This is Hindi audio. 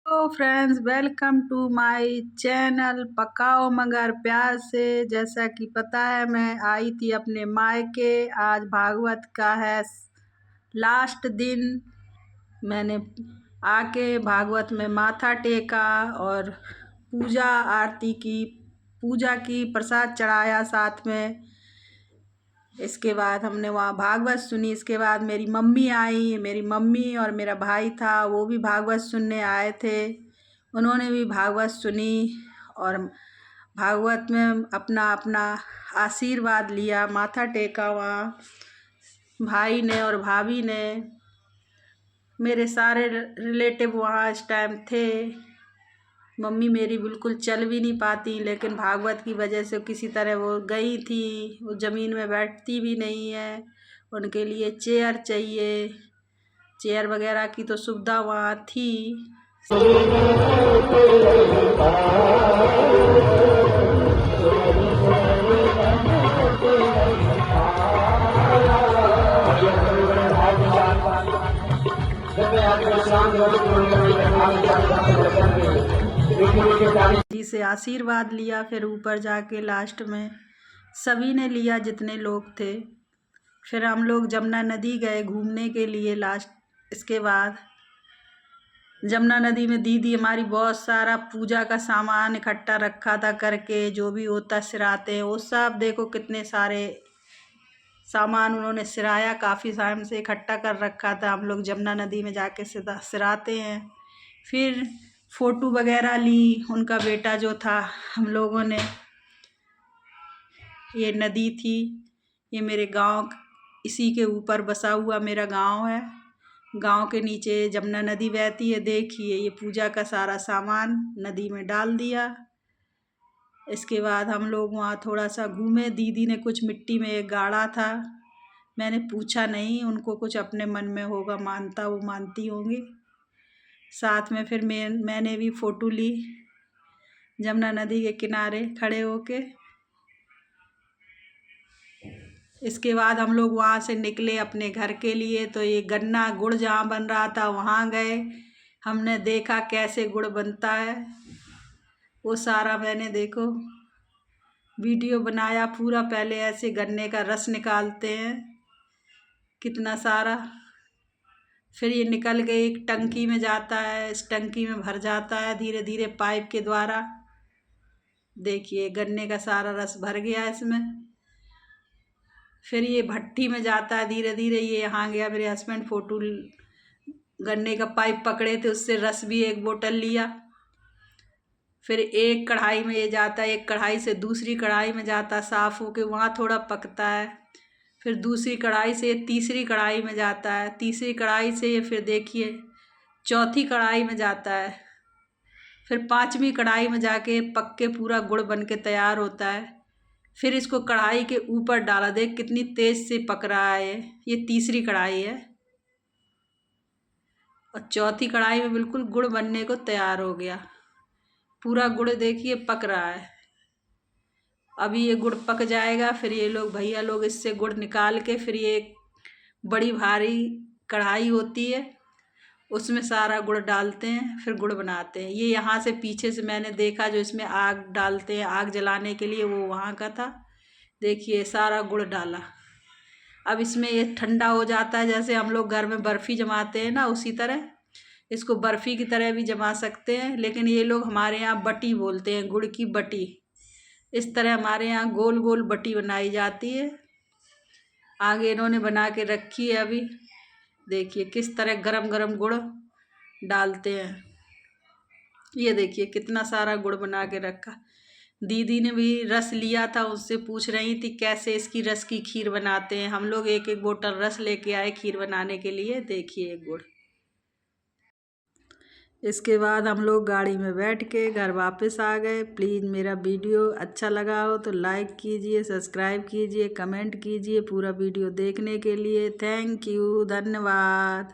तो friends, welcome to my channel पकाओ मगर प्यार से। जैसा कि पता है, मैं आई थी अपने मायके। आज भागवत का है लास्ट दिन। मैंने आके भागवत में माथा टेका और पूजा आरती की, पूजा की, प्रसाद चढ़ाया साथ में। इसके बाद हमने वहाँ भागवत सुनी। इसके बाद मेरी मम्मी आई, मेरी मम्मी और मेरा भाई था, वो भी भागवत सुनने आए थे। उन्होंने भी भागवत सुनी और भागवत में अपना अपना आशीर्वाद लिया, माथा टेका वहाँ भाई ने और भाभी ने। मेरे सारे रिलेटिव वहाँ इस टाइम थे। मम्मी मेरी बिल्कुल चल भी नहीं पाती, लेकिन भागवत की वजह से किसी तरह वो गई थी। वो ज़मीन में बैठती भी नहीं है, उनके लिए चेयर चाहिए। चेयर वगैरह की तो सुविधा वहाँ थी। जी से आशीर्वाद लिया। फिर ऊपर जाके लास्ट में सभी ने लिया जितने लोग थे। फिर हम लोग जमुना नदी गए घूमने के लिए लास्ट। इसके बाद जमुना नदी में दीदी हमारी बहुत सारा पूजा का सामान इकट्ठा रखा था करके, जो भी होता सिराते हैं वो सब। देखो कितने सारे सामान उन्होंने सिराया, काफ़ी टाइम से इकट्ठा कर रखा था। हम लोग जमुना नदी में जाके सिराते हैं। फिर फ़ोटो वगैरह ली उनका बेटा जो था हम लोगों ने। ये नदी थी, ये मेरे गांव, इसी के ऊपर बसा हुआ मेरा गांव है। गांव के नीचे जमुना नदी बहती है। देखिए ये पूजा का सारा सामान नदी में डाल दिया। इसके बाद हम लोग वहाँ थोड़ा सा घूमे। दीदी ने कुछ मिट्टी में एक गाड़ा था, मैंने पूछा नहीं, उनको कुछ अपने मन में होगा, मानता वो मानती होंगी। साथ में फिर मैंने भी फ़ोटो ली जमुना नदी के किनारे खड़े होके। इसके बाद हम लोग वहाँ से निकले अपने घर के लिए। तो ये गन्ना गुड़ जहाँ बन रहा था वहाँ गए। हमने देखा कैसे गुड़ बनता है, वो सारा मैंने देखो वीडियो बनाया पूरा। पहले ऐसे गन्ने का रस निकालते हैं कितना सारा, फिर ये निकल के एक टंकी में जाता है, इस टंकी में भर जाता है धीरे धीरे पाइप के द्वारा। देखिए गन्ने का सारा रस भर गया इसमें। फिर ये भट्टी में जाता है धीरे धीरे। ये यहाँ गया मेरे हस्बैंड, फ़ोटो गन्ने का पाइप पकड़े थे, उससे रस भी एक बोतल लिया। फिर एक कढ़ाई में ये जाता है, एक कढ़ाई से दूसरी कढ़ाई में जाता, साफ़ होके वहाँ थोड़ा पकता है। फिर दूसरी कढ़ाई से तीसरी कढ़ाई में जाता है, तीसरी कढ़ाई से ये फिर देखिए चौथी कढ़ाई में जाता है। फिर पांचवी कढ़ाई में जाके पक के पूरा गुड़ बन के तैयार होता है। फिर इसको कढ़ाई के ऊपर डाला, देख कितनी तेज़ से पक रहा है। ये तीसरी कढ़ाई है और चौथी कढ़ाई में बिल्कुल गुड़ बनने को तैयार हो गया। पूरा गुड़ देखिए पक रहा है। अभी ये गुड़ पक जाएगा, फिर ये लोग भैया लोग इससे गुड़ निकाल के, फिर ये एक बड़ी भारी कढ़ाई होती है उसमें सारा गुड़ डालते हैं, फिर गुड़ बनाते हैं। ये यहाँ से पीछे से मैंने देखा जो इसमें आग डालते हैं, आग जलाने के लिए, वो वहाँ का था। देखिए सारा गुड़ डाला। अब इसमें ये ठंडा हो जाता है, जैसे हम लोग घर में बर्फ़ी जमाते हैं ना, उसी तरह इसको बर्फ़ी की तरह भी जमा सकते हैं। लेकिन ये लोग हमारे यहाँ बटी बोलते हैं, गुड़ की बटी। इस तरह हमारे यहाँ गोल गोल बटी बनाई जाती है। आगे इन्होंने बना के रखी है। अभी देखिए किस तरह गरम गरम गुड़ डालते हैं। ये देखिए कितना सारा गुड़ बना के रखा। दीदी ने भी रस लिया था, उससे पूछ रही थी कैसे इसकी रस की खीर बनाते हैं। हम लोग एक एक बोतल रस लेके आए खीर बनाने के लिए। देखिए गुड़। इसके बाद हम लोग गाड़ी में बैठ के घर वापस आ गए। प्लीज़ मेरा वीडियो अच्छा लगा हो तो लाइक कीजिए, सब्सक्राइब कीजिए, कमेंट कीजिए। पूरा वीडियो देखने के लिए थैंक यू, धन्यवाद।